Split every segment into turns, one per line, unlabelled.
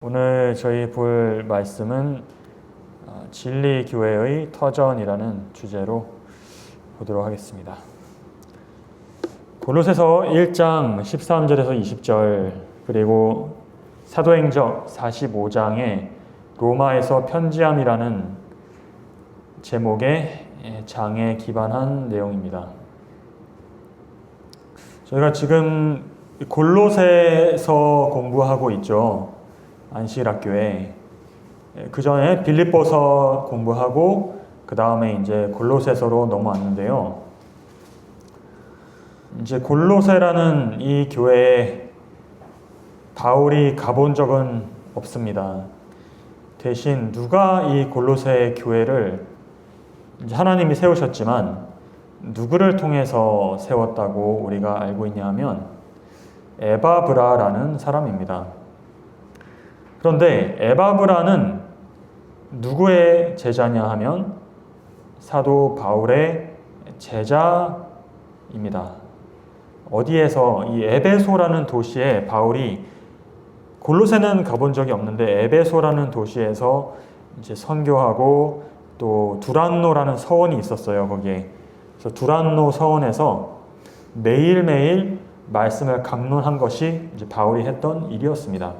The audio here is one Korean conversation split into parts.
오늘 저희 볼 말씀은 진리교회의 터전이라는 주제로 보도록 하겠습니다. 골로새서 1장 13절에서 20절 그리고 사도행전 45장에 로마에서 편지함이라는 제목의 장에 기반한 내용입니다. 저희가 지금 골로새서 공부하고 있죠. 안식일학교에. 그 전에 빌립보서 공부하고 그 다음에 이제 골로새서로 넘어왔는데요. 이제 골로새라는 이 교회에 바울이 가본 적은 없습니다. 대신 누가 이 골로새 교회를 이제 하나님이 세우셨지만 누구를 통해서 세웠다고 우리가 알고 있냐 하면 에바브라라는 사람입니다. 그런데 에바브라는 누구의 제자냐 하면 사도 바울의 제자입니다. 어디에서 이 에베소라는 도시에 바울이 골로새는 가본 적이 없는데 에베소라는 도시에서 이제 선교하고 또 두란노라는 서원이 있었어요. 거기에. 그래서 두란노 서원에서 매일매일 말씀을 강론한 것이 이제 바울이 했던 일이었습니다.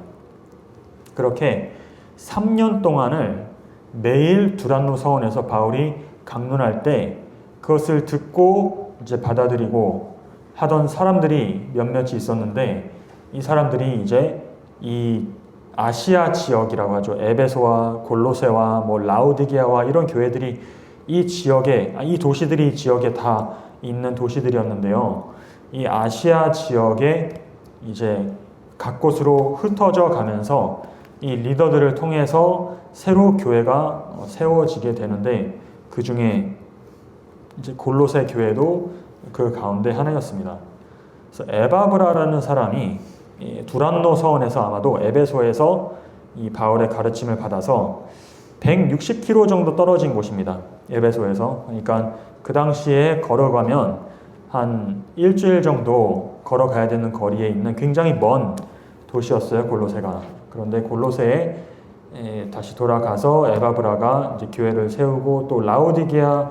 그렇게 3년 동안을 매일 두란노 서원에서 바울이 강론할 때 그것을 듣고 이제 받아들이고 하던 사람들이 몇몇이 있었는데 이 사람들이 이제 이 아시아 지역이라고 하죠. 에베소와 골로새와 뭐 라오디게아와 이런 교회들이 이 지역에 이 도시들이 지역에 다 있는 도시들이었는데요. 이 아시아 지역에 이제 각 곳으로 흩어져 가면서 이 리더들을 통해서 새로 교회가 세워지게 되는데 그 중에 이제 골로새 교회도 그 가운데 하나였습니다. 그래서 에바브라라는 사람이 두란노 서원에서 아마도 에베소에서 이 바울의 가르침을 받아서 160km 정도 떨어진 곳입니다. 에베소에서. 그러니까 그 당시에 걸어가면 한 일주일 정도 걸어가야 되는 거리에 있는 굉장히 먼 도시였어요. 골로새가. 그런데 골로새에 다시 돌아가서 에바브라가 이제 교회를 세우고 또 라오디게아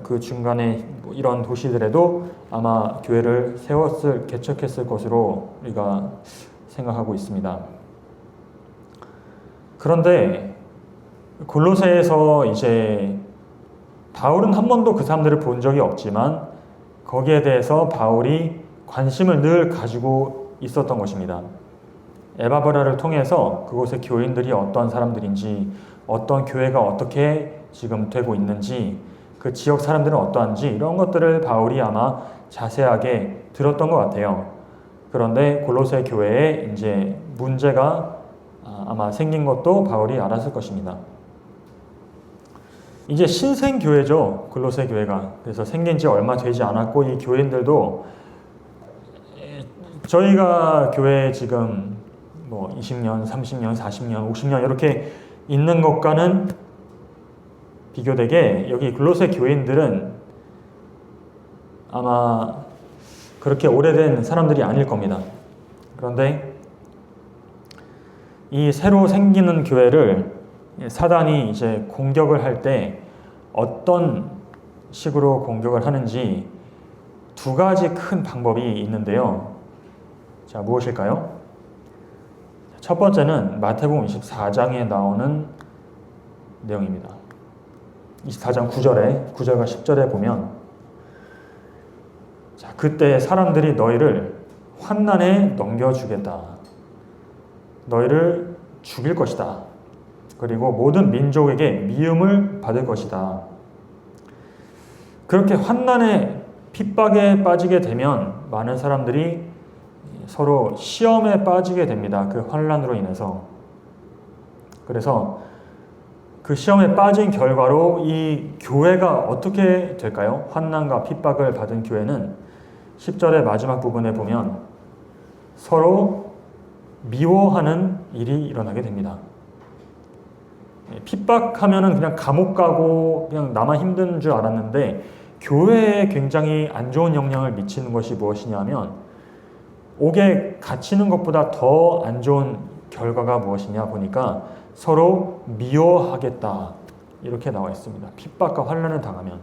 그 중간에 뭐 이런 도시들에도 아마 교회를 개척했을 것으로 우리가 생각하고 있습니다. 그런데 골로새에서 이제 바울은 한 번도 그 사람들을 본 적이 없지만 거기에 대해서 바울이 관심을 늘 가지고 있었던 것입니다. 에바브라를 통해서 그곳의 교인들이 어떤 사람들인지, 어떤 교회가 어떻게 지금 되고 있는지, 그 지역 사람들은 어떠한지 이런 것들을 바울이 아마 자세하게 들었던 것 같아요. 그런데 골로새 교회에 이제 문제가 아마 생긴 것도 바울이 알았을 것입니다. 이제 신생교회죠, 골로새 교회가. 그래서 생긴 지 얼마 되지 않았고 이 교인들도 저희가 교회에 지금 뭐 20년, 30년, 40년, 50년 이렇게 있는 것과는 비교되게 여기 골로새 교인들은 아마 그렇게 오래된 사람들이 아닐 겁니다. 그런데 이 새로 생기는 교회를 사단이 이제 공격을 할 때 어떤 식으로 공격을 하는지 두 가지 큰 방법이 있는데요. 자, 무엇일까요? 첫 번째는 마태복음 24장에 나오는 내용입니다. 24장 9절과 10절에 보면 자, 그때 사람들이 너희를 환난에 넘겨주겠다. 너희를 죽일 것이다. 그리고 모든 민족에게 미움을 받을 것이다. 그렇게 환난에 핍박에 빠지게 되면 많은 사람들이 서로 시험에 빠지게 됩니다. 그 환난으로 인해서. 그래서 그 시험에 빠진 결과로 이 교회가 어떻게 될까요? 환난과 핍박을 받은 교회는 10절의 마지막 부분에 보면 서로 미워하는 일이 일어나게 됩니다. 핍박하면은 그냥 감옥 가고 그냥 나만 힘든 줄 알았는데 교회에 굉장히 안 좋은 영향을 미치는 것이 무엇이냐면 옥에 갇히는 것보다 더 안 좋은 결과가 무엇이냐 보니까 서로 미워하겠다 이렇게 나와 있습니다. 핍박과 환난을 당하면.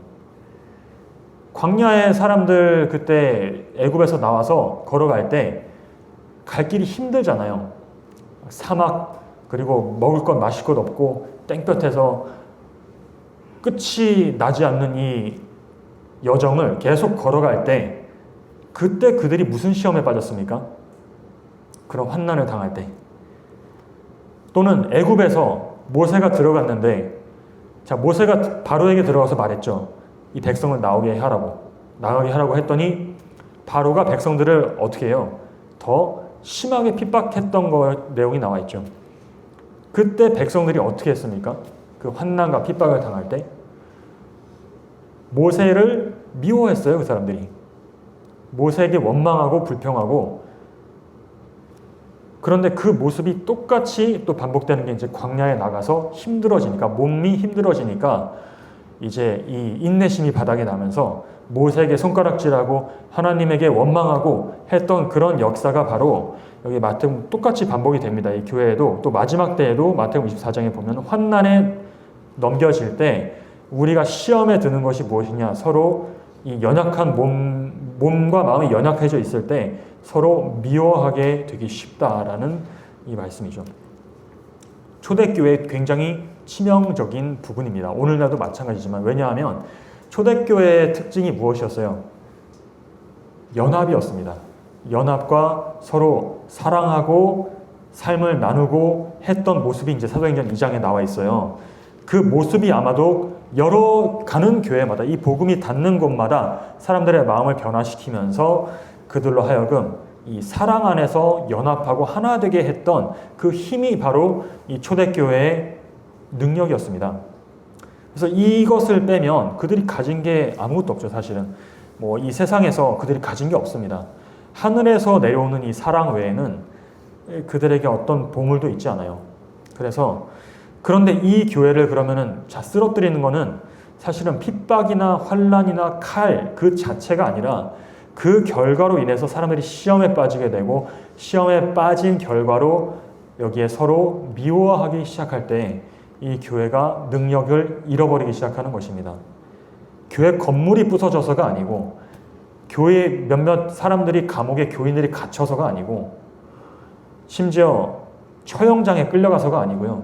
광야의 사람들 그때 애굽에서 나와서 걸어갈 때 갈 길이 힘들잖아요. 사막, 그리고 먹을 것 마실 것 없고 땡볕에서 끝이 나지 않는 이 여정을 계속 걸어갈 때 그때 그들이 무슨 시험에 빠졌습니까? 그런 환난을 당할 때. 또는 애굽에서 모세가 들어갔는데, 자, 모세가 바로에게 들어가서 말했죠. 이 백성을 나가게 하라고 했더니 바로가 백성들을 어떻게 해요? 더 심하게 핍박했던 내용이 나와 있죠. 그때 백성들이 어떻게 했습니까? 그 환난과 핍박을 당할 때 모세를 미워했어요. 그 사람들이 모세에게 원망하고 불평하고. 그런데 그 모습이 똑같이 또 반복되는 게 이제 광야에 나가서 힘들어지니까, 몸이 힘들어지니까 이제 이 인내심이 바닥에 나면서 모세에게 손가락질하고 하나님에게 원망하고 했던 그런 역사가 바로 여기 마태복음 똑같이 반복이 됩니다. 이 교회에도 또 마지막 때에도 마태복음 24장에 보면 환난에 넘겨질 때 우리가 시험에 드는 것이 무엇이냐, 서로 이 연약한 몸과 마음이 연약해져 있을 때 서로 미워하게 되기 쉽다라는 이 말씀이죠. 초대교회의 굉장히 치명적인 부분입니다. 오늘날도 마찬가지지만, 왜냐하면 초대교회의 특징이 무엇이었어요? 연합이었습니다. 연합과 서로 사랑하고 삶을 나누고 했던 모습이 이제 사도행전 2장에 나와 있어요. 그 모습이 아마도 가는 교회마다, 이 복음이 닿는 곳마다 사람들의 마음을 변화시키면서 그들로 하여금 이 사랑 안에서 연합하고 하나 되게 했던 그 힘이 바로 이 초대교회의 능력이었습니다. 그래서 이것을 빼면 그들이 가진 게 아무것도 없죠. 사실은 뭐 이 세상에서 그들이 가진 게 없습니다. 하늘에서 내려오는 이 사랑 외에는 그들에게 어떤 보물도 있지 않아요. 그런데 이 교회를 그러면은 쓰러뜨리는 거는 사실은 핍박이나 환난이나 칼 그 자체가 아니라 그 결과로 인해서 사람들이 시험에 빠지게 되고, 시험에 빠진 결과로 여기에 서로 미워하기 시작할 때 이 교회가 능력을 잃어버리기 시작하는 것입니다. 교회 건물이 부서져서가 아니고, 교회 몇몇 사람들이 감옥에 교인들이 갇혀서가 아니고, 심지어 처형장에 끌려가서가 아니고요.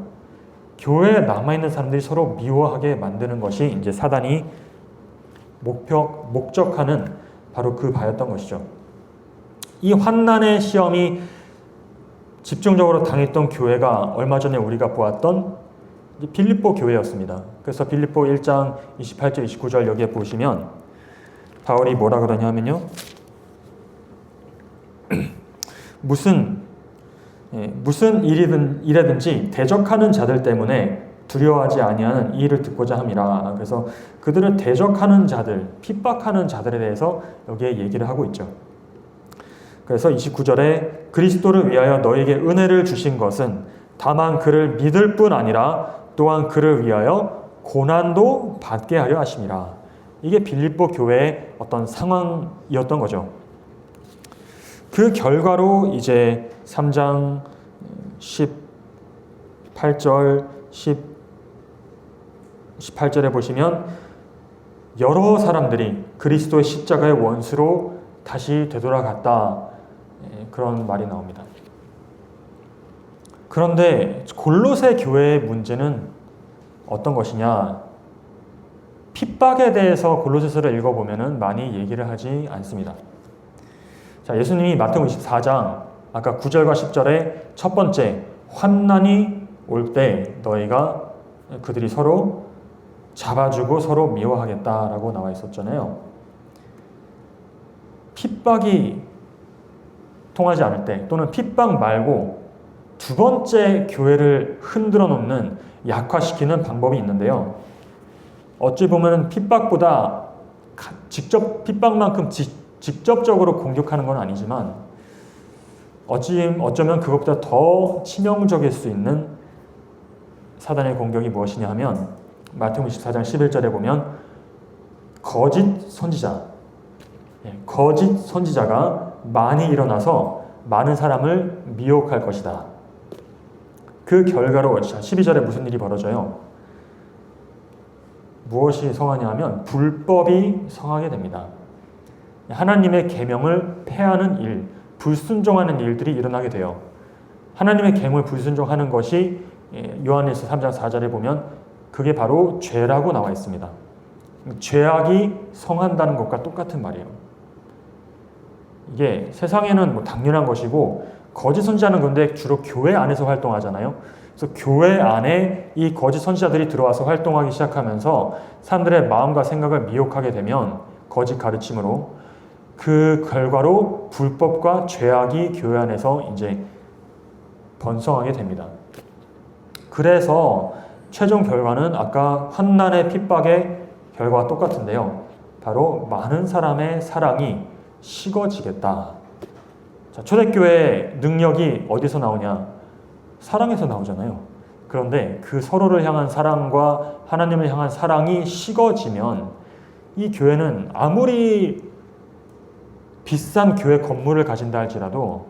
교회에 남아있는 사람들이 서로 미워하게 만드는 것이 이제 사단이 목적하는 바로 그 바였던 것이죠. 이 환난의 시험이 집중적으로 당했던 교회가 얼마 전에 우리가 보았던 빌립보 교회였습니다. 그래서 빌립보 1장 28절 29절 여기에 보시면 바울이 뭐라 그러냐면요. 무슨 일이든지 대적하는 자들 때문에 두려워하지 아니하는 이 일을 듣고자 함이라. 그래서 그들을 대적하는 자들, 핍박하는 자들에 대해서 여기에 얘기를 하고 있죠. 그래서 29절에 그리스도를 위하여 너에게 은혜를 주신 것은 다만 그를 믿을 뿐 아니라 또한 그를 위하여 고난도 받게 하려 하심이라. 이게 빌립보 교회의 어떤 상황이었던 거죠. 그 결과로 이제 3장 18절 18절에 보시면 여러 사람들이 그리스도의 십자가의 원수로 다시 되돌아갔다, 그런 말이 나옵니다. 그런데 골로새 교회의 문제는 어떤 것이냐? 핍박에 대해서 골로새서를 읽어보면 많이 얘기를 하지 않습니다. 자, 예수님이 마태복음 24장 아까 9절과 10절에 첫 번째 환난이 올 때 너희가 그들이 서로 잡아주고 서로 미워하겠다라고 나와 있었잖아요. 핍박이 통하지 않을 때, 또는 핍박 말고 두 번째 교회를 흔들어 놓는, 약화시키는 방법이 있는데요. 어찌 보면 핍박보다 핍박만큼 직접적으로 공격하는 건 아니지만 어쩌면 그것보다 더 치명적일 수 있는 사단의 공격이 무엇이냐 하면 마태복음 24장 11절에 보면 거짓 선지자가 많이 일어나서 많은 사람을 미혹할 것이다. 그 결과로 12절에 무슨 일이 벌어져요? 무엇이 성하냐 하면 불법이 성하게 됩니다. 하나님의 계명을 폐하는 일, 불순종하는 일들이 일어나게 돼요. 하나님의 계명을 불순종하는 것이 요한일서 3장 4절에 보면 그게 바로 죄라고 나와 있습니다. 죄악이 성한다는 것과 똑같은 말이에요. 이게 세상에는 뭐 당연한 것이고 거짓 선지자는 근데 주로 교회 안에서 활동하잖아요. 그래서 교회 안에 이 거짓 선지자들이 들어와서 활동하기 시작하면서 사람들의 마음과 생각을 미혹하게 되면 거짓 가르침으로 그 결과로 불법과 죄악이 교회 안에서 이제 번성하게 됩니다. 그래서 최종 결과는 아까 환난의 핍박의 결과와 똑같은데요. 바로 많은 사람의 사랑이 식어지겠다. 자, 초대교회의 능력이 어디서 나오냐? 사랑에서 나오잖아요. 그런데 그 서로를 향한 사랑과 하나님을 향한 사랑이 식어지면 이 교회는 아무리 비싼 교회 건물을 가진다 할지라도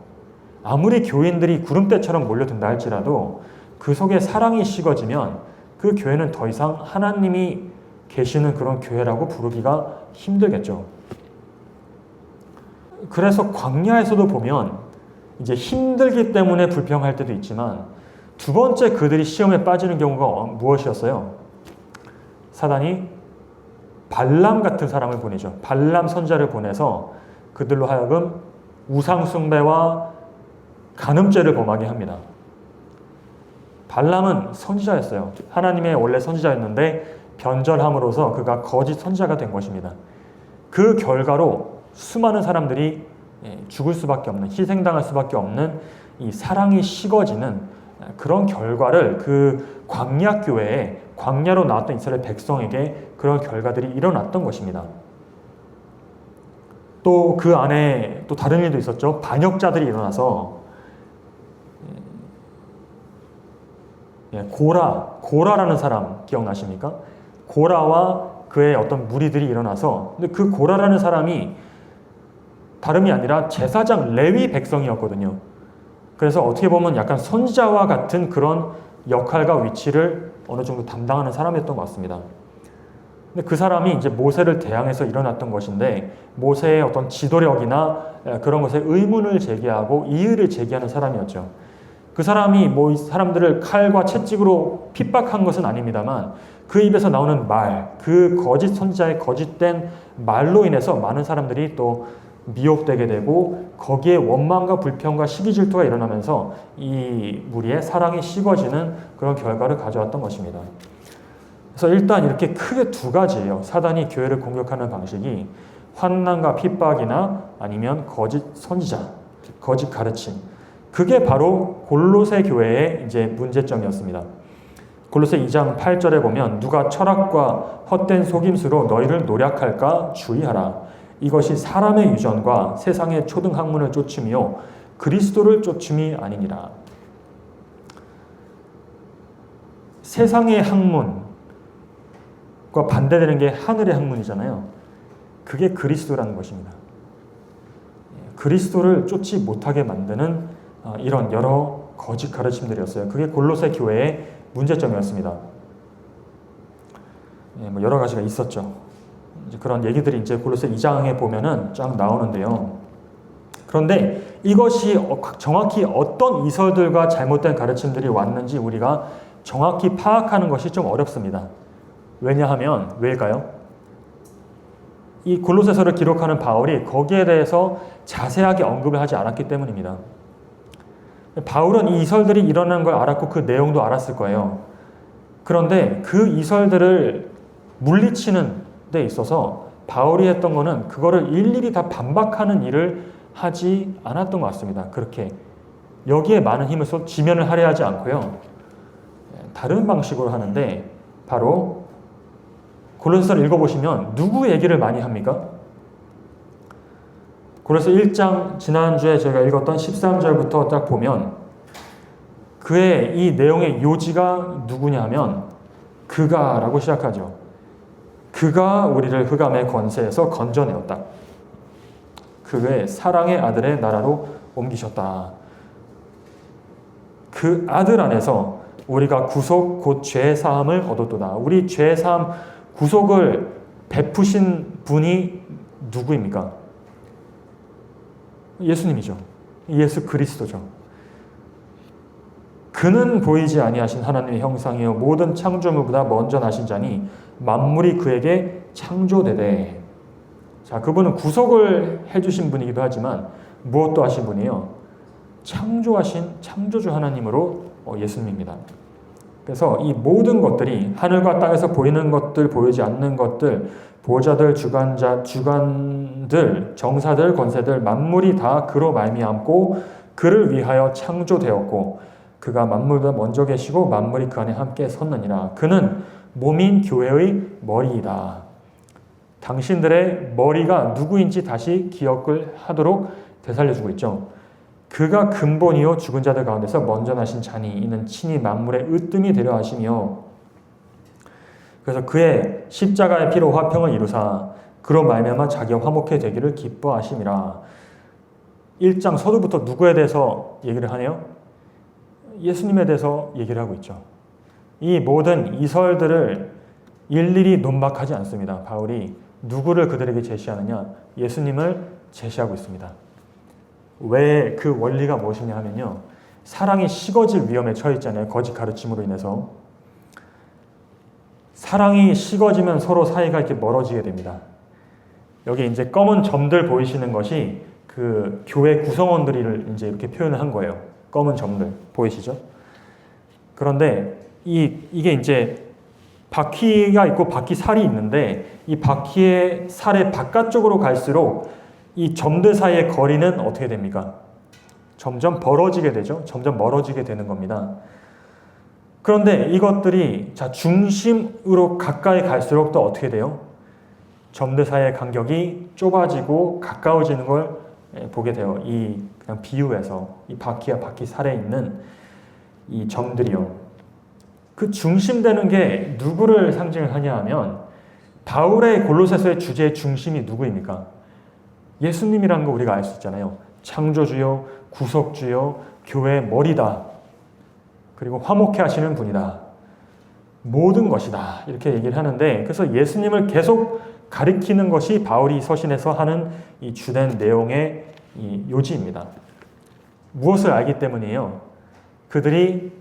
아무리 교인들이 구름대처럼 몰려든다 할지라도 그 속에 사랑이 식어지면 그 교회는 더 이상 하나님이 계시는 그런 교회라고 부르기가 힘들겠죠. 그래서 광야에서도 보면 이제 힘들기 때문에 불평할 때도 있지만 두 번째 그들이 시험에 빠지는 경우가 무엇이었어요? 사단이 발람 같은 사람을 보내죠. 발람 선지자를 보내서 그들로 하여금 우상 숭배와 간음죄를 범하게 합니다. 발람은 선지자였어요. 하나님의 원래 선지자였는데 변절함으로써 그가 거짓 선지자가 된 것입니다. 그 결과로 수많은 사람들이 죽을 수밖에 없는, 희생당할 수밖에 없는 이 사랑이 식어지는 그런 결과를 그 광야 교회에 광야로 나왔던 이스라엘 백성에게 그런 결과들이 일어났던 것입니다. 또 그 안에 또 다른 일도 있었죠. 반역자들이 일어나서 고라라는 사람 기억나십니까? 고라와 그의 어떤 무리들이 일어나서 근데 그 고라라는 사람이 다름이 아니라 제사장 레위 백성이었거든요. 그래서 어떻게 보면 약간 선지자와 같은 그런 역할과 위치를 어느 정도 담당하는 사람이었던 것 같습니다. 근데 그 사람이 이제 모세를 대항해서 일어났던 것인데 모세의 어떤 지도력이나 그런 것에 의문을 제기하고 이의를 제기하는 사람이었죠. 그 사람이 뭐 사람들을 칼과 채찍으로 핍박한 것은 아닙니다만 그 입에서 나오는 말, 그 거짓 선지자의 거짓된 말로 인해서 많은 사람들이 또 미혹되게 되고 거기에 원망과 불평과 시기 질투가 일어나면서 이 무리의 사랑이 식어지는 그런 결과를 가져왔던 것입니다. 그래서 일단 이렇게 크게 두 가지예요. 사단이 교회를 공격하는 방식이 환난과 핍박이나 아니면 거짓 선지자, 거짓 가르침. 그게 바로 골로새 교회의 이제 문제점이었습니다. 골로새 2장 8절에 보면 누가 철학과 헛된 속임수로 너희를 노략할까 주의하라. 이것이 사람의 유전과 세상의 초등학문을 쫓으며 그리스도를 쫓음이 아니니라. 세상의 학문과 반대되는 게 하늘의 학문이잖아요. 그게 그리스도라는 것입니다. 그리스도를 쫓지 못하게 만드는 이런 여러 거짓 가르침들이었어요. 그게 골로새 교회의 문제점이었습니다. 뭐 여러 가지가 있었죠. 이제 그런 얘기들이 이제 골로새 2장에 보면은 쫙 나오는데요. 그런데 이것이 정확히 어떤 이설들과 잘못된 가르침들이 왔는지 우리가 정확히 파악하는 것이 좀 어렵습니다. 왜냐하면 왜일까요? 이 골로새서를 기록하는 바울이 거기에 대해서 자세하게 언급을 하지 않았기 때문입니다. 바울은 이 이설들이 일어나는 걸 알았고 그 내용도 알았을 거예요. 그런데 그 이설들을 물리치는 데 있어서 바울이 했던 거는 그거를 일일이 다 반박하는 일을 하지 않았던 것 같습니다. 그렇게 여기에 많은 힘을 쏟 지면을 할애하지 않고요. 다른 방식으로 하는데 바로 골로새서를 읽어보시면 누구 얘기를 많이 합니까? 골로새 1장 지난주에 저희가 읽었던 13절부터 딱 보면 그의 이 내용의 요지가 누구냐 하면 그가 라고 시작하죠. 그가 우리를 흑암의 권세에서 건져내었다. 그의 사랑의 아들의 나라로 옮기셨다. 그 아들 안에서 우리가 구속 곧 죄사함을 얻었도다. 우리 죄사함 구속을 베푸신 분이 누구입니까? 예수님이죠. 예수 그리스도죠. 그는 보이지 아니하신 하나님의 형상이요 모든 창조물보다 먼저 나신 자니 만물이 그에게 창조되되. 자, 그분은 구속을 해주신 분이기도 하지만 무엇도 하신 분이요? 창조하신 창조주 하나님으로 예수님입니다. 그래서 이 모든 것들이 하늘과 땅에서 보이는 것들, 보이지 않는 것들, 보좌들, 주관들, 정사들, 권세들 만물이 다 그로 말미암고 그를 위하여 창조되었고 그가 만물보다 먼저 계시고 만물이 그 안에 함께 섰느니라. 그는 몸인 교회의 머리이다. 당신들의 머리가 누구인지 다시 기억을 하도록 되살려주고 있죠. 그가 근본이요 죽은 자들 가운데서 먼저 나신 자니 이는 친히 만물의 으뜸이 되려 하시며 그래서 그의 십자가의 피로 화평을 이루사 그로 말미암아 자기와 화목해 되기를 기뻐하심이라. 1장 서두부터 누구에 대해서 얘기를 하네요? 예수님에 대해서 얘기를 하고 있죠. 이 모든 이설들을 일일이 논박하지 않습니다. 바울이 누구를 그들에게 제시하느냐? 예수님을 제시하고 있습니다. 왜 그 원리가 무엇이냐 하면요. 사랑이 식어질 위험에 처해 있잖아요. 거짓 가르침으로 인해서. 사랑이 식어지면 서로 사이가 이렇게 멀어지게 됩니다. 여기 이제 검은 점들 보이시는 것이 그 교회 구성원들을 이제 이렇게 표현을 한 거예요. 검은 점들 보이시죠? 그런데 이게 이제 바퀴가 있고 바퀴 살이 있는데 이 바퀴의 살의 바깥쪽으로 갈수록 이 점들 사이의 거리는 어떻게 됩니까? 점점 벌어지게 되죠. 점점 멀어지게 되는 겁니다. 그런데 이것들이 중심으로 가까이 갈수록 또 어떻게 돼요? 점들 사이의 간격이 좁아지고 가까워지는 걸 보게 돼요. 이 그냥 비유에서 이 바퀴와 바퀴 살에 있는 이 점들이요. 그 중심되는 게 누구를 상징을 하냐 하면 바울의 골로새서의 주제의 중심이 누구입니까? 예수님이라는 거 우리가 알 수 있잖아요. 창조주요, 구속주요, 교회의 머리다. 그리고 화목해 하시는 분이다. 모든 것이다. 이렇게 얘기를 하는데 그래서 예수님을 계속 가리키는 것이 바울이 서신에서 하는 이 주된 내용의 이 요지입니다. 무엇을 알기 때문이에요? 그들이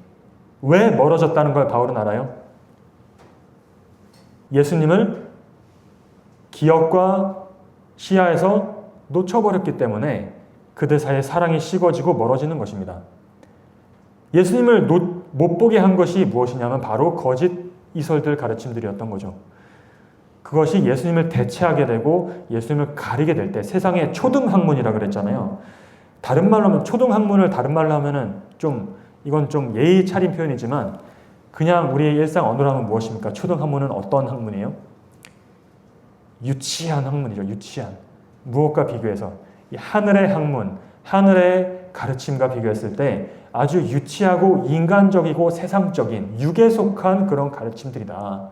왜 멀어졌다는 걸 바울은 알아요? 예수님을 기억과 시야에서 놓쳐버렸기 때문에 그들 사이에 사랑이 식어지고 멀어지는 것입니다. 예수님을 못 보게 한 것이 무엇이냐면 바로 거짓 이설들 가르침들이었던 거죠. 그것이 예수님을 대체하게 되고 예수님을 가리게 될 때 세상의 초등학문이라 그랬잖아요. 다른 말로 하면 초등학문을 다른 말로 하면은 이건 좀 예의 차린 표현이지만 그냥 우리의 일상 언어로 하면 무엇입니까? 초등학문은 어떤 학문이에요? 유치한 학문이죠. 유치한. 무엇과 비교해서? 이 하늘의 학문, 하늘의 가르침과 비교했을 때 아주 유치하고 인간적이고 세상적인 육에 속한 그런 가르침들이다.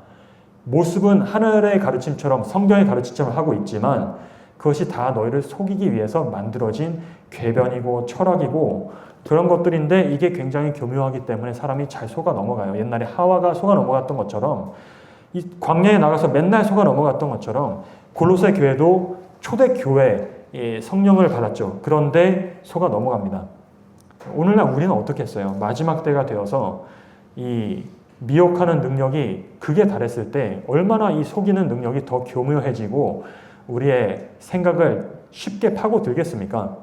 모습은 하늘의 가르침처럼 성경의 가르침처럼 하고 있지만 그것이 다 너희를 속이기 위해서 만들어진 궤변이고 철학이고 그런 것들인데 이게 굉장히 교묘하기 때문에 사람이 잘 속아 넘어가요. 옛날에 하와가 속아 넘어갔던 것처럼 이 광야에 나가서 맨날 속아 넘어갔던 것처럼 골로새 교회도 초대 교회 성령을 받았죠. 그런데 속아 넘어갑니다. 오늘날 우리는 어떻게 했어요? 마지막 때가 되어서 이 미혹하는 능력이 극에 달했을 때 얼마나 이 속이는 능력이 더 교묘해지고 우리의 생각을 쉽게 파고들겠습니까?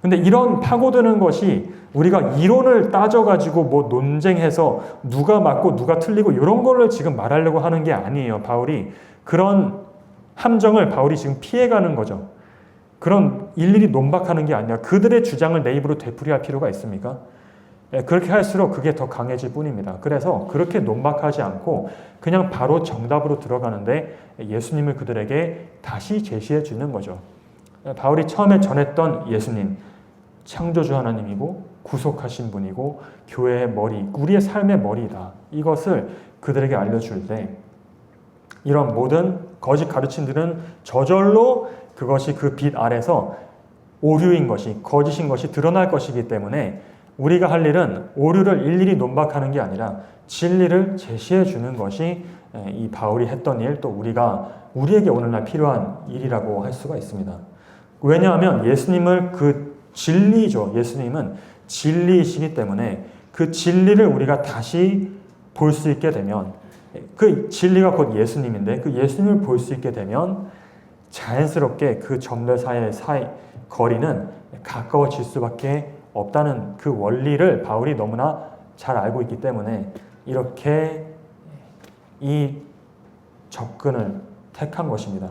근데 이런 파고드는 것이 우리가 이론을 따져가지고 뭐 논쟁해서 누가 맞고 누가 틀리고 이런 거를 지금 말하려고 하는 게 아니에요. 바울이 그런 함정을 바울이 지금 피해가는 거죠. 그런 일일이 논박하는 게 아니라 그들의 주장을 내 입으로 되풀이할 필요가 있습니까? 그렇게 할수록 그게 더 강해질 뿐입니다. 그래서 그렇게 논박하지 않고 그냥 바로 정답으로 들어가는데 예수님을 그들에게 다시 제시해 주는 거죠. 바울이 처음에 전했던 예수님, 창조주 하나님이고 구속하신 분이고 교회의 머리, 우리의 삶의 머리다. 이것을 그들에게 알려줄 때 이런 모든 거짓 가르침들은 저절로 그것이 그 빛 아래서 오류인 것이, 거짓인 것이 드러날 것이기 때문에 우리가 할 일은 오류를 일일이 논박하는 게 아니라 진리를 제시해 주는 것이 이 바울이 했던 일, 또 우리에게 오늘날 필요한 일이라고 할 수가 있습니다. 왜냐하면 예수님을 그 진리죠. 예수님은 진리이시기 때문에 그 진리를 우리가 다시 볼 수 있게 되면, 그 진리가 곧 예수님인데 그 예수님을 볼 수 있게 되면 자연스럽게 그 점들 사이의 거리는 가까워질 수밖에 없다는 그 원리를 바울이 너무나 잘 알고 있기 때문에 이렇게 이 접근을 택한 것입니다.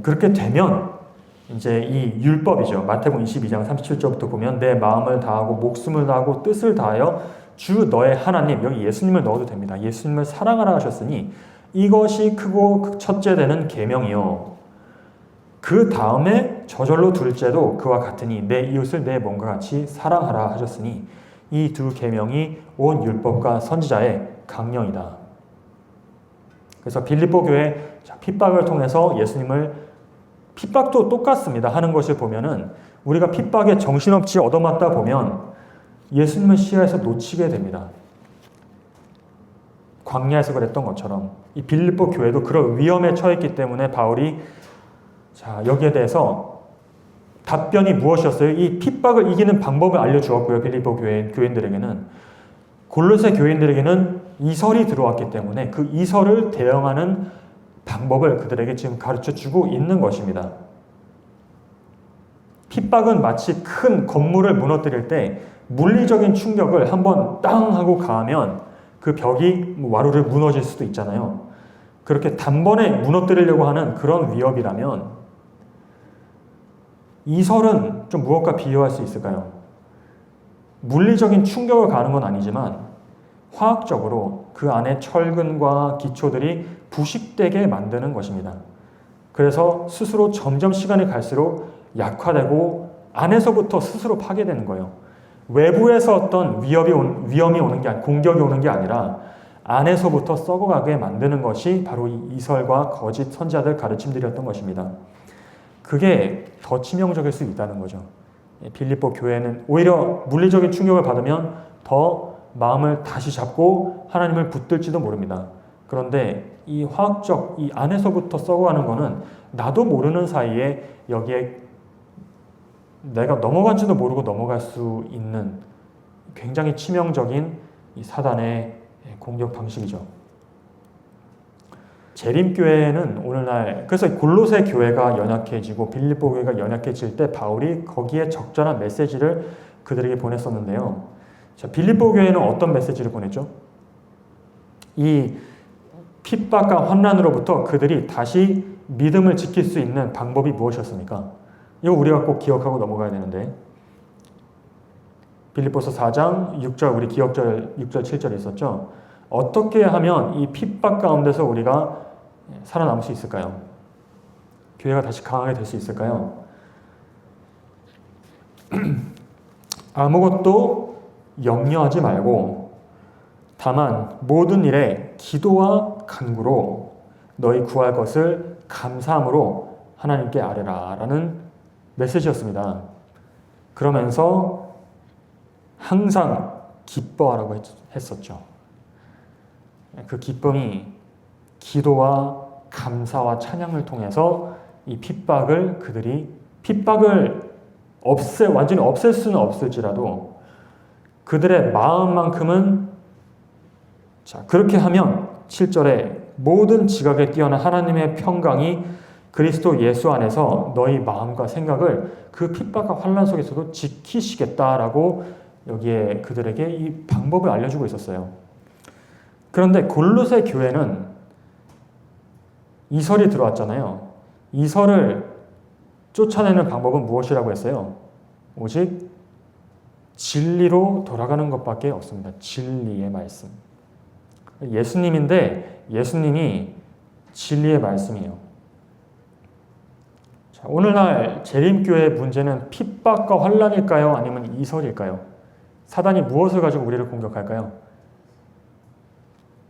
그렇게 되면 이제 이 율법이죠. 마태복음 22장 37절부터 보면 내 마음을 다하고 목숨을 다하고 뜻을 다하여 주 너의 하나님, 여기 예수님을 넣어도 됩니다. 예수님을 사랑하라 하셨으니 이것이 크고 첫째 되는 계명이요. 그 다음에 저절로 둘째도 그와 같으니 내 이웃을 내 몸과 같이 사랑하라 하셨으니 이 두 계명이 온 율법과 선지자의 강령이다. 그래서 빌립보 교회 핍박을 통해서 예수님을, 핍박도 똑같습니다. 하는 것을 보면은 우리가 핍박에 정신없이 얻어맞다 보면 예수님을 시야에서 놓치게 됩니다. 광야에서 그랬던 것처럼 이 빌립보 교회도 그런 위험에 처했기 때문에 바울이 여기에 대해서 답변이 무엇이었어요? 이 핍박을 이기는 방법을 알려주었고요. 빌립보 교인들에게는. 골로새 교인들에게는 이설이 들어왔기 때문에 그 이설을 대응하는 방법을 그들에게 지금 가르쳐주고 있는 것입니다. 핍박은 마치 큰 건물을 무너뜨릴 때 물리적인 충격을 한번 땅 하고 가하면 그 벽이 와르르 무너질 수도 있잖아요. 그렇게 단번에 무너뜨리려고 하는 그런 위협이라면 이설은 좀 무엇과 비교할 수 있을까요? 물리적인 충격을 가하는 건 아니지만 화학적으로 그 안에 철근과 기초들이 부식되게 만드는 것입니다. 그래서 스스로 점점 시간이 갈수록 약화되고 안에서부터 스스로 파괴되는 거예요. 외부에서 어떤 위험이 오는 게 아니라, 공격이 오는 게 아니라 안에서부터 썩어가게 만드는 것이 바로 이 이설과 거짓 선지자들 가르침들이었던 것입니다. 그게 더 치명적일 수 있다는 거죠. 빌립보 교회는 오히려 물리적인 충격을 받으면 더 마음을 다시 잡고 하나님을 붙들지도 모릅니다. 그런데 이 화학적, 이 안에서부터 썩어가는 거는 나도 모르는 사이에 여기에 내가 넘어간지도 모르고 넘어갈 수 있는 굉장히 치명적인 이 사단의 공격 방식이죠. 재림교회는 오늘날, 그래서 골로새 교회가 연약해지고 빌립보 교회가 연약해질 때 바울이 거기에 적절한 메시지를 그들에게 보냈었는데요. 빌립보 교회는 어떤 메시지를 보냈죠? 이 핍박과 환난으로부터 그들이 다시 믿음을 지킬 수 있는 방법이 무엇이었습니까? 이거 우리가 꼭 기억하고 넘어가야 되는데, 빌립보서 4장 6절, 우리 기억절 6절 7절에 있었죠. 어떻게 하면 이 핍박 가운데서 우리가 살아남을 수 있을까요? 교회가 다시 강하게 될 수 있을까요? 아무것도 염려하지 말고 다만 모든 일에 기도와 간구로 너희 구할 것을 감사함으로 하나님께 아뢰라 라는 메시지였습니다. 그러면서 항상 기뻐하라고 했었죠. 그 기쁨이 기도와 감사와 찬양을 통해서 이 핍박을 완전히 없앨 수는 없을지라도 그들의 마음만큼은, 그렇게 하면 7절에 모든 지각에 뛰어난 하나님의 평강이 그리스도 예수 안에서 너희 마음과 생각을 그 핍박과 환난 속에서도 지키시겠다라고 여기에 그들에게 이 방법을 알려주고 있었어요. 그런데 골로새 교회는 이설이 들어왔잖아요. 이설을 쫓아내는 방법은 무엇이라고 했어요? 오직 진리로 돌아가는 것밖에 없습니다. 진리의 말씀. 예수님인데 예수님이 진리의 말씀이에요. 자, 오늘날 재림교회의 문제는 핍박과 환난일까요? 아니면 이설일까요? 사단이 무엇을 가지고 우리를 공격할까요?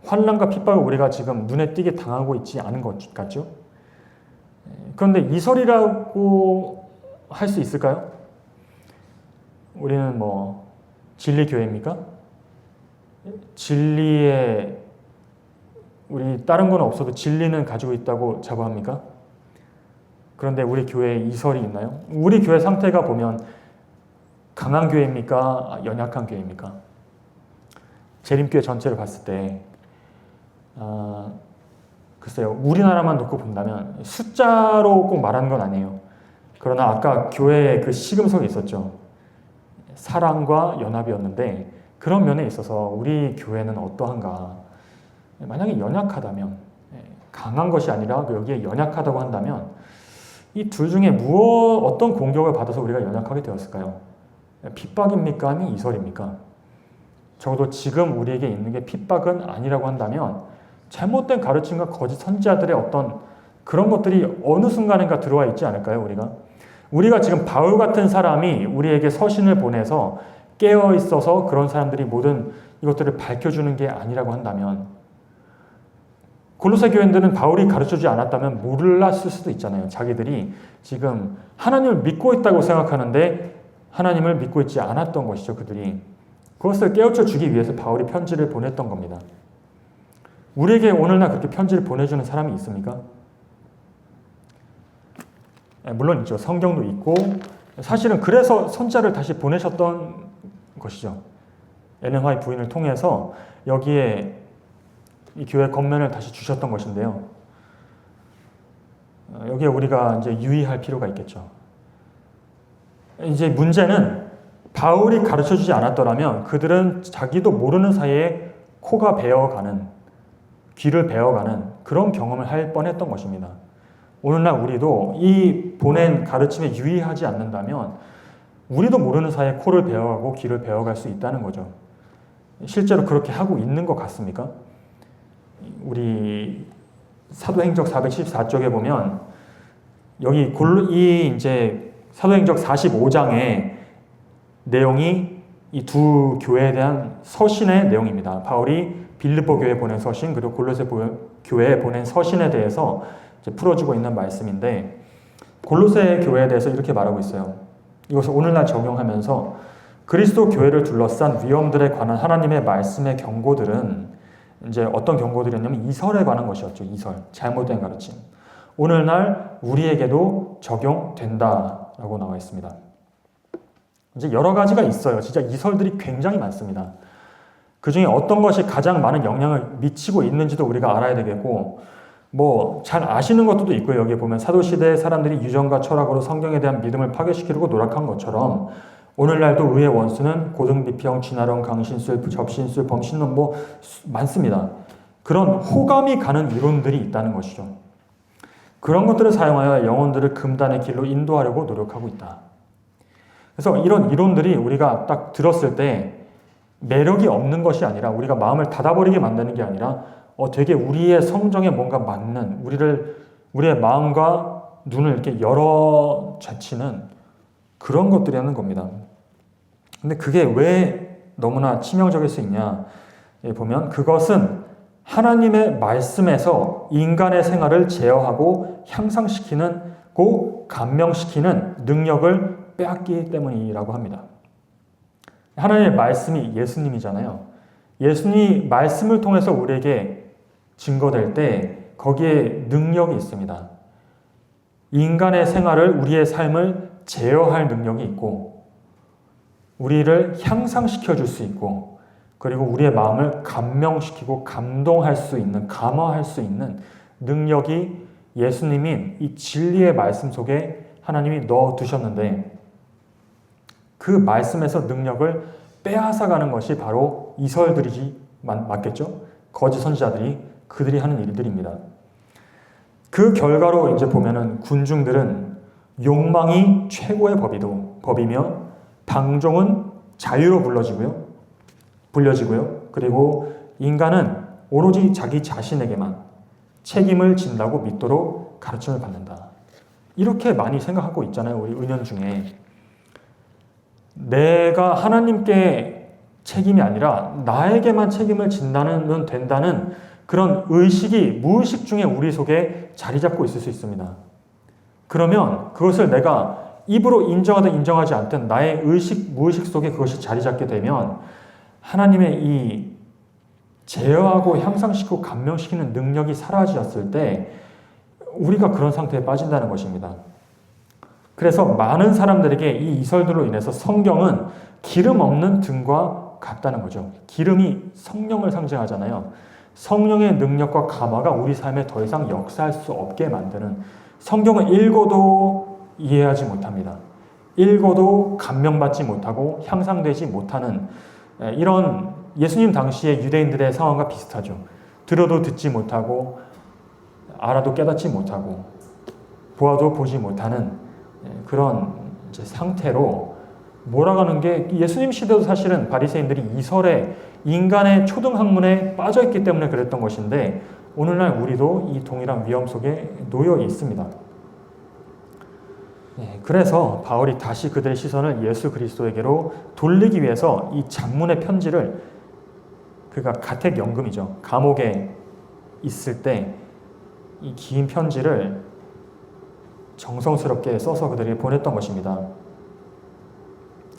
환난과 핍박을 우리가 지금 눈에 띄게 당하고 있지 않은 것 같죠? 그런데 이설이라고 할 수 있을까요? 우리는 뭐 진리 교회입니까? 진리에 우리 다른 건 없어도 진리는 가지고 있다고 자부합니까? 그런데 우리 교회에 이설이 있나요? 우리 교회 상태가 보면 강한 교회입니까? 연약한 교회입니까? 재림교회 전체를 봤을 때 글쎄요, 우리나라만 놓고 본다면 숫자로 꼭 말하는 건 아니에요. 그러나 아까 교회에 그 시금석이 있었죠. 사랑과 연합이었는데 그런 면에 있어서 우리 교회는 어떠한가? 만약에 연약하다면, 강한 것이 아니라 여기에 연약하다고 한다면 이 둘 중에 어떤 공격을 받아서 우리가 연약하게 되었을까요? 핍박입니까? 아니면 이설입니까? 적어도 지금 우리에게 있는 게 핍박은 아니라고 한다면 잘못된 가르침과 거짓 선지자들의 어떤 그런 것들이 어느 순간인가 들어와 있지 않을까요? 우리가 지금 바울 같은 사람이 우리에게 서신을 보내서 깨어 있어서 그런 사람들이 모든 이것들을 밝혀주는 게 아니라고 한다면 골로새 교인들은 바울이 가르쳐주지 않았다면 몰랐을 수도 있잖아요. 자기들이 지금 하나님을 믿고 있다고 생각하는데 하나님을 믿고 있지 않았던 것이죠. 그들이. 그것을 깨우쳐 주기 위해서 바울이 편지를 보냈던 겁니다. 우리에게 오늘날 그렇게 편지를 보내주는 사람이 있습니까? 물론 있죠. 성경도 있고 사실은 그래서 선자를 다시 보내셨던 것이죠. 엘렌 화이트 부인을 통해서 여기에 이 교회 겉면을 다시 주셨던 것인데요. 여기에 우리가 이제 유의할 필요가 있겠죠. 이제 문제는 바울이 가르쳐주지 않았더라면 그들은 자기도 모르는 사이에 코가 베어가는, 귀를 베어가는 그런 경험을 할 뻔했던 것입니다. 오늘날 우리도 이 보낸 가르침에 유의하지 않는다면 우리도 모르는 사이에 코를 베어가고 귀를 베어갈 수 있다는 거죠. 실제로 그렇게 하고 있는 것 같습니까? 우리 사도행적 414쪽에 보면 여기 이제 사도행적 45장의 내용이 이 두 교회에 대한 서신의 내용입니다. 바울이 빌립보 교회에 보낸 서신 그리고 골로새 교회에 보낸 서신에 대해서 이제 풀어주고 있는 말씀인데 골로새 교회에 대해서 이렇게 말하고 있어요. 이것을 오늘날 적용하면서 그리스도 교회를 둘러싼 위험들에 관한 하나님의 말씀의 경고들은 이제 어떤 경고들이었냐면 이설에 관한 것이었죠. 이설, 잘못된 가르침. 오늘날 우리에게도 적용된다라고 나와 있습니다. 이제 여러 가지가 있어요. 진짜 이설들이 굉장히 많습니다. 그 중에 어떤 것이 가장 많은 영향을 미치고 있는지도 우리가 알아야 되겠고, 뭐 잘 아시는 것도 있고요. 여기 보면 사도시대 사람들이 유전과 철학으로 성경에 대한 믿음을 파괴시키려고 노력한 것처럼 오늘날도 의의 원수는 고등비평, 진화론, 강신술, 접신술, 범신론 뭐 많습니다. 그런 호감이 가는 이론들이 있다는 것이죠. 그런 것들을 사용하여 영혼들을 금단의 길로 인도하려고 노력하고 있다. 그래서 이런 이론들이 우리가 딱 들었을 때 매력이 없는 것이 아니라 우리가 마음을 닫아버리게 만드는 게 아니라 되게 우리의 성정에 뭔가 맞는 우리의 마음과 눈을 이렇게 열어 제치는 그런 것들이라는 겁니다. 근데 그게 왜 너무나 치명적일 수 있냐? 보면 그것은 하나님의 말씀에서 인간의 생활을 제어하고 향상시키고 감명시키는 능력을 빼앗기기 때문이라고 합니다. 하나님의 말씀이 예수님이잖아요. 예수님 말씀을 통해서 우리에게 증거될 때 거기에 능력이 있습니다. 인간의 생활을, 우리의 삶을 제어할 능력이 있고 우리를 향상시켜 줄 수 있고 그리고 우리의 마음을 감명시키고 감동할 수 있는, 감화할 수 있는 능력이 예수님인 이 진리의 말씀 속에 하나님이 넣어두셨는데 그 말씀에서 능력을 빼앗아가는 것이 바로 이설들이지 맞겠죠? 거짓 선지자들이 그들이 하는 일들입니다. 그 결과로 이제 보면은 군중들은 욕망이 최고의 법이며 방종은 자유로 불려지고요. 그리고 인간은 오로지 자기 자신에게만 책임을 진다고 믿도록 가르침을 받는다. 이렇게 많이 생각하고 있잖아요. 우리 은연 중에. 내가 하나님께 책임이 아니라 나에게만 책임을 진다면 된다는 그런 의식이 무의식 중에 우리 속에 자리 잡고 있을 수 있습니다. 그러면 그것을 내가 입으로 인정하든 인정하지 않든 나의 의식, 무의식 속에 그것이 자리 잡게 되면 하나님의 이 제어하고 향상시키고 감명시키는 능력이 사라졌을 때 우리가 그런 상태에 빠진다는 것입니다. 그래서 많은 사람들에게 이 이설들로 인해서 성경은 기름 없는 등과 같다는 거죠. 기름이 성령을 상징하잖아요. 성령의 능력과 감화가 우리 삶에 더 이상 역사할 수 없게 만드는, 성경을 읽어도 이해하지 못합니다. 읽어도 감명받지 못하고 향상되지 못하는 이런 예수님 당시의 유대인들의 상황과 비슷하죠. 들어도 듣지 못하고 알아도 깨닫지 못하고 보아도 보지 못하는 그런 이제 상태로 몰아가는 게, 예수님 시대도 사실은 바리새인들이 이설에 인간의 초등학문에 빠져있기 때문에 그랬던 것인데 오늘날 우리도 이 동일한 위험 속에 놓여 있습니다. 그래서 바울이 다시 그들의 시선을 예수 그리스도에게로 돌리기 위해서 이 장문의 편지를, 그가 가택연금이죠. 감옥에 있을 때 이 긴 편지를 정성스럽게 써서 그들에게 보냈던 것입니다.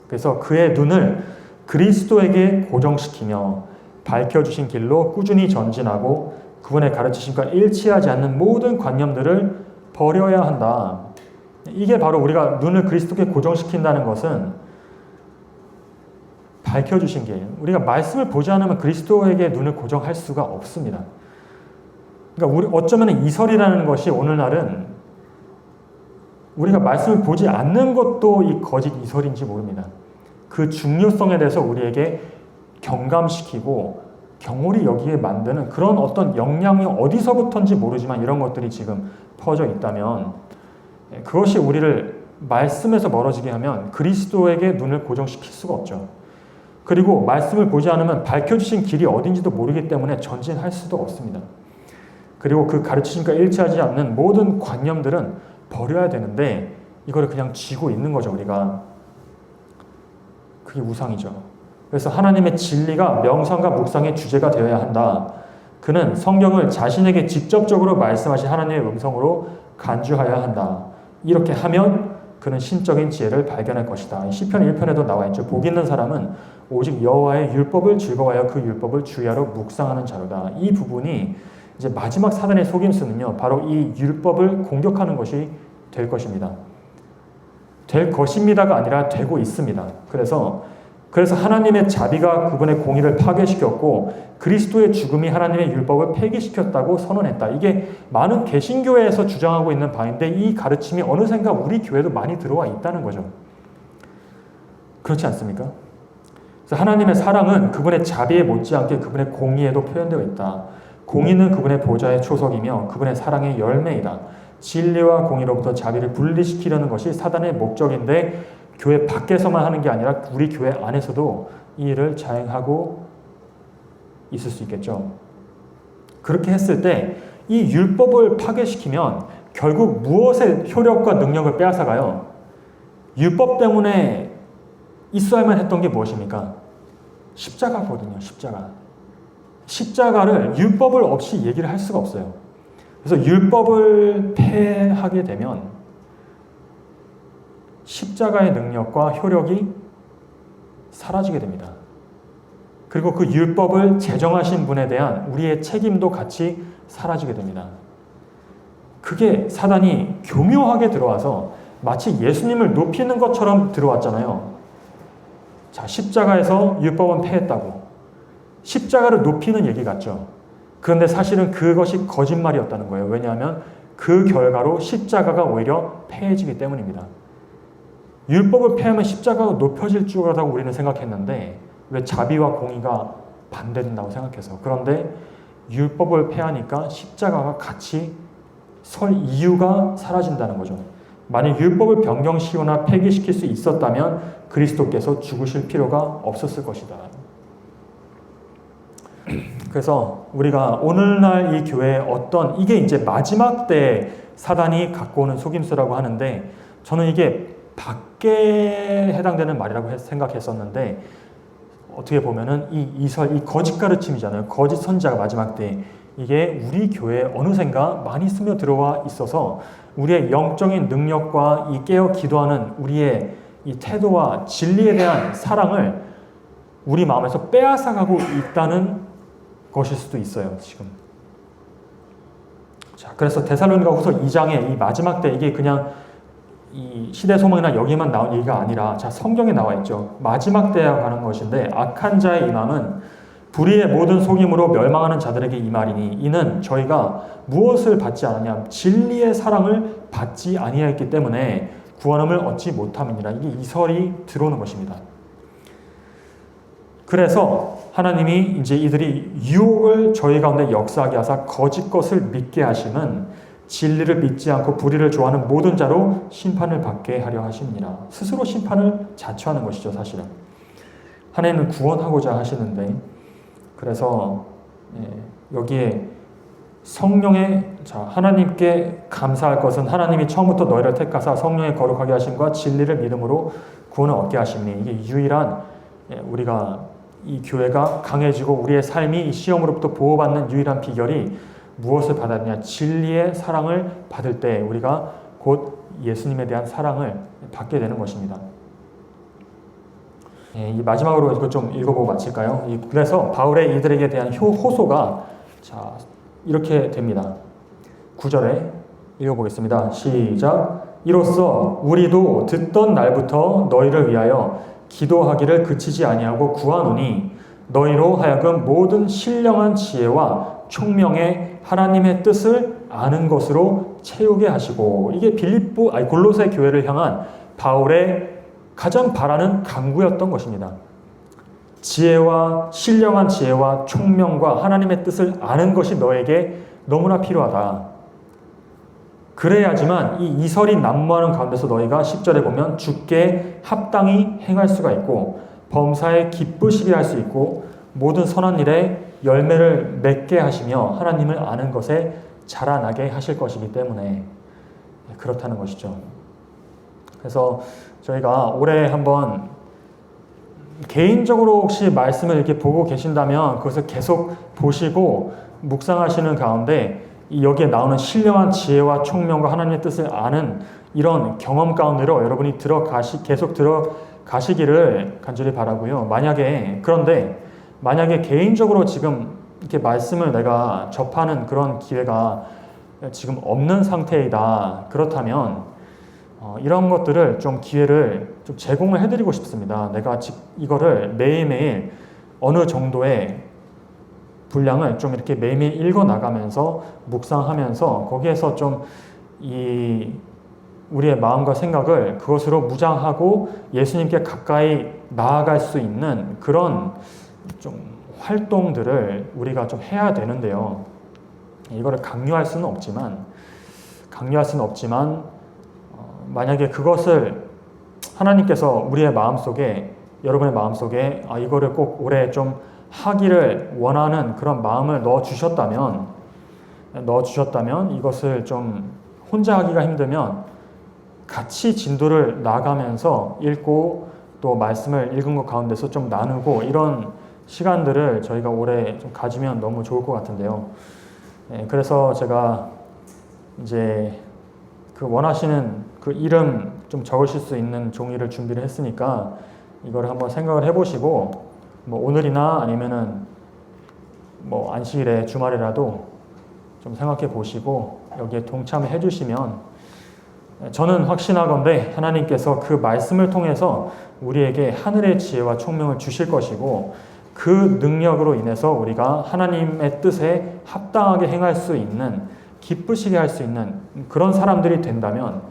그래서 그의 눈을 그리스도에게 고정시키며 밝혀주신 길로 꾸준히 전진하고 그분의 가르치심과 일치하지 않는 모든 관념들을 버려야 한다. 이게 바로 우리가 눈을 그리스도께 고정시킨다는 것은 밝혀주신 길. 우리가 말씀을 보지 않으면 그리스도에게 눈을 고정할 수가 없습니다. 그러니까 우리 어쩌면 이설이라는 것이 오늘날은 우리가 말씀을 보지 않는 것도 이 거짓 이설인지 모릅니다. 그 중요성에 대해서 우리에게 경감시키고 경홀히 여기에 만드는 그런 어떤 영향이 어디서부터인지 모르지만 이런 것들이 지금 퍼져 있다면 그것이 우리를 말씀에서 멀어지게 하면 그리스도에게 눈을 고정시킬 수가 없죠. 그리고 말씀을 보지 않으면 밝혀주신 길이 어딘지도 모르기 때문에 전진할 수도 없습니다. 그리고 그 가르치심과 일치하지 않는 모든 관념들은 버려야 되는데 이거를 그냥 쥐고 있는 거죠, 우리가. 그게 우상이죠. 그래서 하나님의 진리가 명상과 묵상의 주제가 되어야 한다. 그는 성경을 자신에게 직접적으로 말씀하신 하나님의 음성으로 간주하여야 한다. 이렇게 하면 그는 신적인 지혜를 발견할 것이다. 시편 1편에도 나와 있죠. 복 있는 사람은 오직 여호와의 율법을 즐거워하여 그 율법을 주야로 묵상하는 자로다. 이 부분이 이제 마지막 사단의 속임수는요, 바로 이 율법을 공격하는 것이 될 것입니다. 될 것입니다가 아니라 되고 있습니다. 그래서 하나님의 자비가 그분의 공의를 파괴시켰고 그리스도의 죽음이 하나님의 율법을 폐기시켰다고 선언했다. 이게 많은 개신교회에서 주장하고 있는 바인데 이 가르침이 어느샌가 우리 교회도 많이 들어와 있다는 거죠. 그렇지 않습니까? 그래서 하나님의 사랑은 그분의 자비에 못지않게 그분의 공의에도 표현되어 있다. 공의는 그분의 보좌의 초석이며 그분의 사랑의 열매이다. 진리와 공의로부터 자비를 분리시키려는 것이 사단의 목적인데 교회 밖에서만 하는 게 아니라 우리 교회 안에서도 이 일을 자행하고 있을 수 있겠죠. 그렇게 했을 때 이 율법을 파괴시키면 결국 무엇의 효력과 능력을 빼앗아가요? 율법 때문에 있어야만 했던 게 무엇입니까? 십자가거든요. 십자가를 율법을 없이 얘기를 할 수가 없어요. 그래서 율법을 폐하게 되면 십자가의 능력과 효력이 사라지게 됩니다. 그리고 그 율법을 제정하신 분에 대한 우리의 책임도 같이 사라지게 됩니다. 그게 사단이 교묘하게 들어와서 마치 예수님을 높이는 것처럼 들어왔잖아요. 자, 십자가에서 율법은 폐했다고. 십자가를 높이는 얘기 같죠. 그런데 사실은 그것이 거짓말이었다는 거예요. 왜냐하면 그 결과로 십자가가 오히려 폐해지기 때문입니다. 율법을 폐하면 십자가가 높여질 줄 알았다고 우리는 생각했는데 왜 자비와 공의가 반대된다고 생각해서. 그런데 율법을 폐하니까 십자가가 같이 설 이유가 사라진다는 거죠. 만약 율법을 변경시키거나 폐기시킬 수 있었다면 그리스도께서 죽으실 필요가 없었을 것이다. 그래서 우리가 오늘날 이 교회에 이게 이제 마지막 때 사단이 갖고 오는 속임수라고 하는데 저는 이게 밖에 해당되는 말이라고 생각했었는데 어떻게 보면은 이 거짓 가르침이잖아요. 거짓 선지자가 마지막 때 이게 우리 교회에 어느샌가 많이 스며 들어와 있어서 우리의 영적인 능력과 이 깨어 기도하는 우리의 이 태도와 진리에 대한 사랑을 우리 마음에서 빼앗아가고 있다는 것일 수도 있어요, 지금. 자, 그래서 데살로니가후서 2장의 이 마지막 때 이게 그냥 이 시대 소망이나 여기만 나온 얘기가 아니라, 자, 성경에 나와 있죠. 마지막 때에 관한 것인데, 악한 자의 임함은 불의의 모든 속임으로 멸망하는 자들에게 임하리니 이는 저희가 무엇을 받지 않았냐, 진리의 사랑을 받지 아니하였기 때문에 구원함을 얻지 못함이니라. 이게 이설이 들어오는 것입니다. 그래서 하나님이 이제 이들이 유혹을 저희 가운데 역사하게 하사 거짓 것을 믿게 하심은 진리를 믿지 않고 불의를 좋아하는 모든 자로 심판을 받게 하려 하십니다. 스스로 심판을 자초하는 것이죠, 사실은. 하나님은 구원하고자 하시는데, 그래서 여기에 성령의, 하나님께 감사할 것은 하나님이 처음부터 너희를 택하사 성령의 거룩하게 하심과 진리를 믿음으로 구원을 얻게 하심니, 이게 유일한, 우리가 이 교회가 강해지고 우리의 삶이 이 시험으로부터 보호받는 유일한 비결이 무엇을 받았냐, 진리의 사랑을 받을 때 우리가 곧 예수님에 대한 사랑을 받게 되는 것입니다. 이 마지막으로 이거 좀 읽어보고 마칠까요? 그래서 바울의 이들에게 대한 호소가 이렇게 됩니다. 9절에 읽어보겠습니다. 시작. 이로써 우리도 듣던 날부터 너희를 위하여 기도하기를 그치지 아니하고 구하노니 너희로 하여금 모든 신령한 지혜와 총명의 하나님의 뜻을 아는 것으로 채우게 하시고, 이게 골로새 교회를 향한 바울의 가장 바라는 간구였던 것입니다. 지혜와 신령한 지혜와 총명과 하나님의 뜻을 아는 것이 너에게 너무나 필요하다. 그래야지만 이 이설이 난무하는 가운데서 너희가 10절에 보면 주께 합당히 행할 수가 있고 범사에 기쁘시게 할 수 있고 모든 선한 일에 열매를 맺게 하시며 하나님을 아는 것에 자라나게 하실 것이기 때문에 그렇다는 것이죠. 그래서 저희가 올해 한번 개인적으로 혹시 말씀을 이렇게 보고 계신다면 그것을 계속 보시고 묵상하시는 가운데 여기에 나오는 신령한 지혜와 총명과 하나님의 뜻을 아는 이런 경험 가운데로 여러분이 계속 들어가시기를 간절히 바라고요. 그런데 만약에 개인적으로 지금 이렇게 말씀을 내가 접하는 그런 기회가 지금 없는 상태이다. 그렇다면 이런 것들을 좀 기회를 좀 제공을 해드리고 싶습니다. 내가 이거를 매일매일 어느 정도의 분량을 좀 이렇게 매일매일 읽어 나가면서 묵상하면서 거기에서 좀 우리의 마음과 생각을 그것으로 무장하고 예수님께 가까이 나아갈 수 있는 그런 좀 활동들을 우리가 좀 해야 되는데요. 이거를 강요할 수는 없지만 만약에 그것을 하나님께서 우리의 마음속에, 여러분의 마음속에 이거를 꼭 올해 좀 하기를 원하는 그런 마음을 넣어주셨다면 이것을 좀 혼자 하기가 힘들면 같이 진도를 나가면서 읽고 또 말씀을 읽은 것 가운데서 좀 나누고 이런 시간들을 저희가 올해 좀 가지면 너무 좋을 것 같은데요. 그래서 제가 이제 그 원하시는 그 이름 좀 적으실 수 있는 종이를 준비를 했으니까 이걸 한번 생각을 해보시고 오늘이나 아니면은 안식일에 주말이라도 좀 생각해 보시고 여기에 동참해 주시면 저는 확신하건대 하나님께서 그 말씀을 통해서 우리에게 하늘의 지혜와 총명을 주실 것이고 그 능력으로 인해서 우리가 하나님의 뜻에 합당하게 행할 수 있는, 기쁘시게 할 수 있는 그런 사람들이 된다면,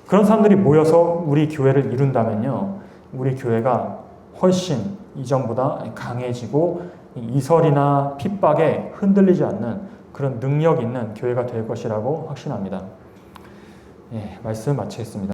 그런 사람들이 모여서 우리 교회를 이룬다면요, 우리 교회가 훨씬 이전보다 강해지고 이설이나 핍박에 흔들리지 않는 그런 능력 있는 교회가 될 것이라고 확신합니다. 말씀 마치겠습니다.